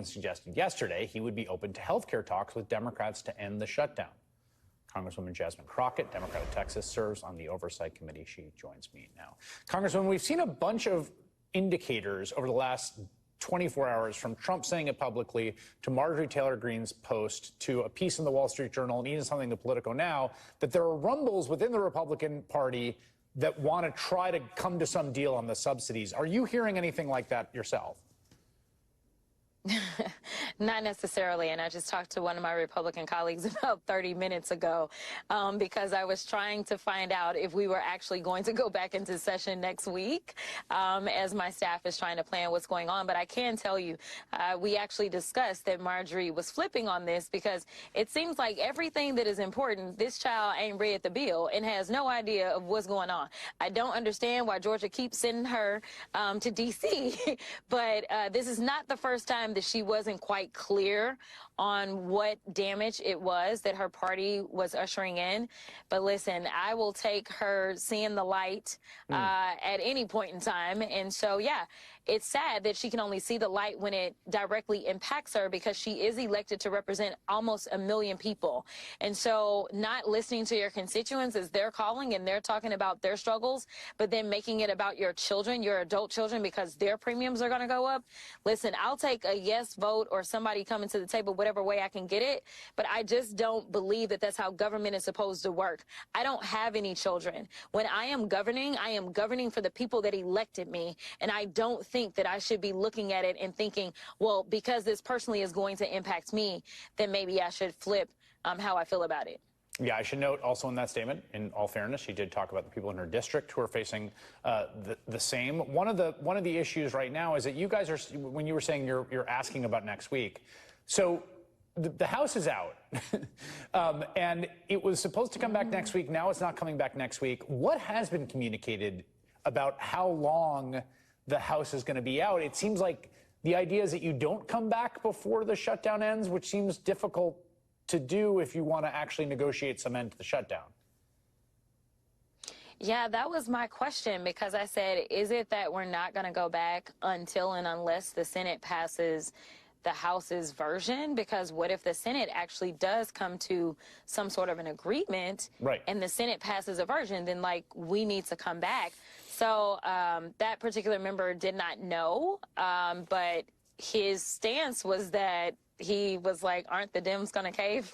suggested yesterday he would be open to health care talks with Democrats to end the shutdown. Congresswoman Jasmine Crockett, Democrat of Texas, serves on the Oversight Committee. She joins me now. Congresswoman, we've seen a bunch of indicators over the last 24 hours, from Trump saying it publicly to Marjorie Taylor Greene's post to a piece in the Wall Street Journal and even something to Politico Now, that there are rumbles within the Republican Party that want to try to come to some deal on the subsidies. Are you hearing anything like that yourself? Not necessarily, and I just talked to one of my Republican colleagues about 30 minutes ago because I was trying to find out if we were actually going to go back into session next week as my staff is trying to plan what's going on. But I can tell you, we actually discussed that Marjorie was flipping on this because it seems like everything that is important, this child ain't read the bill and has no idea of what's going on. I don't understand why Georgia keeps sending her to D.C., but this is not the first time that she wasn't quite clear on what damage it was that her party was ushering in. But listen, I will take her seeing the light at any point in time. And so, yeah, it's sad that she can only see the light when it directly impacts her because she is elected to represent almost 1 million people. And so not listening to your constituents as they're calling and they're talking about their struggles, but then making it about your children, your adult children, because their premiums are going to go up. Listen, I'll take a yes vote or somebody coming to the table whatever way I can get it, but I just don't believe that that's how government is supposed to work. I don't have any children. When I am governing for the people that elected me, and I don't think that I should be looking at it and thinking, well, because this personally is going to impact me, then maybe I should flip how I feel about it. Yeah, I should note also in that statement, in all fairness, she did talk about the people in her district who are facing the same. One of the issues right now is that you guys are, when you were saying you're asking about next week, so the House is out, and it was supposed to come back next week. Now it's not coming back next week. What has been communicated about how long the House is going to be out? It seems like the idea is that you don't come back before the shutdown ends, which seems difficult to do if you want to actually negotiate some end to the shutdown. Yeah, that was my question, because I said, is it that we're not going to go back until and unless the Senate passes the House's version? Because what if the Senate actually does come to some sort of an agreement, right, and the Senate passes a version, then like we need to come back. So that particular member did not know, but his stance was that he was like, aren't the Dems going to cave?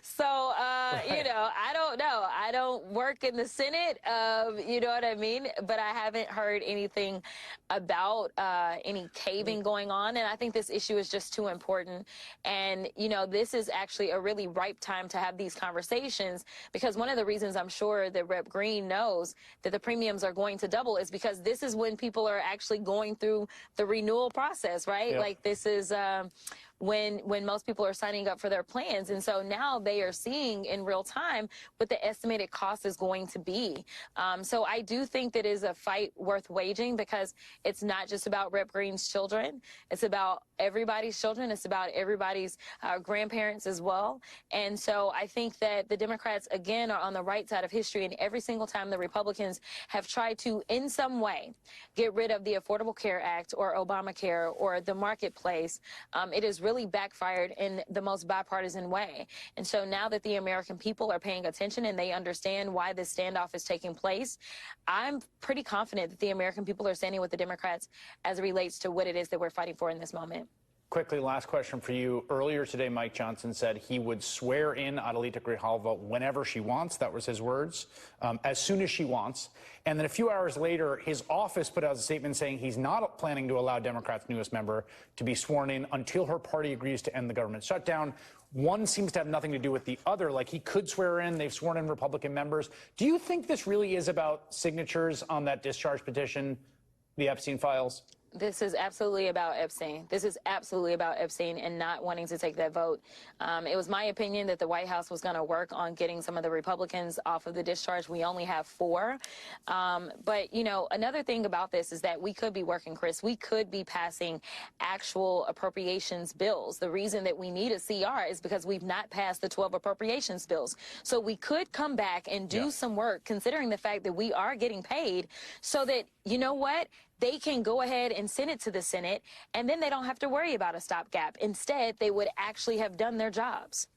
So, right, you know, I don't know. I don't work in the Senate, you know what I mean? But I haven't heard anything about any caving going on. And I think this issue is just too important. And, you know, this is actually a really ripe time to have these conversations, because one of the reasons I'm sure that Rep. Greene knows that the premiums are going to double is because this is when people are actually going through the renewal process, right? Yep. Like this is when most people are signing up for their plans. And so now they are seeing in real time what the estimated cost is going to be. So I do think that is a fight worth waging, because it's not just about Rep. Greene's children. It's about everybody's children. It's about everybody's grandparents as well. And so I think that the Democrats, again, are on the right side of history. And every single time the Republicans have tried to, in some way, get rid of the Affordable Care Act or Obamacare or the marketplace, it has really backfired in the most bipartisan way. And so now that the American people are paying attention and they understand why this standoff is taking place, I'm pretty confident that the American people are standing with the Democrats as it relates to what it is that we're fighting for in this moment. Quickly, last question for you. Earlier today, Mike Johnson said he would swear in Adelita Grijalva whenever she wants. That was his words, as soon as she wants. And then a few hours later, his office put out a statement saying he's not planning to allow Democrats' newest member to be sworn in until her party agrees to end the government shutdown. One seems to have nothing to do with the other. Like, he could swear in. They've sworn in Republican members. Do you think this really is about signatures on that discharge petition, the Epstein files? This is absolutely about Epstein. This is absolutely about Epstein and not wanting to take that vote. It was my opinion that the White House was going to work on getting some of the Republicans off of the discharge. We only have 4. But, you know, another thing about this is that we could be working, Chris. We could be passing actual appropriations bills. The reason that we need a CR is because we've not passed the 12 appropriations bills. So we could come back and do some work, considering the fact that we are getting paid, so that, you know what, they can go ahead and send it to the Senate, and then they don't have to worry about a stopgap. Instead, they would actually have done their jobs.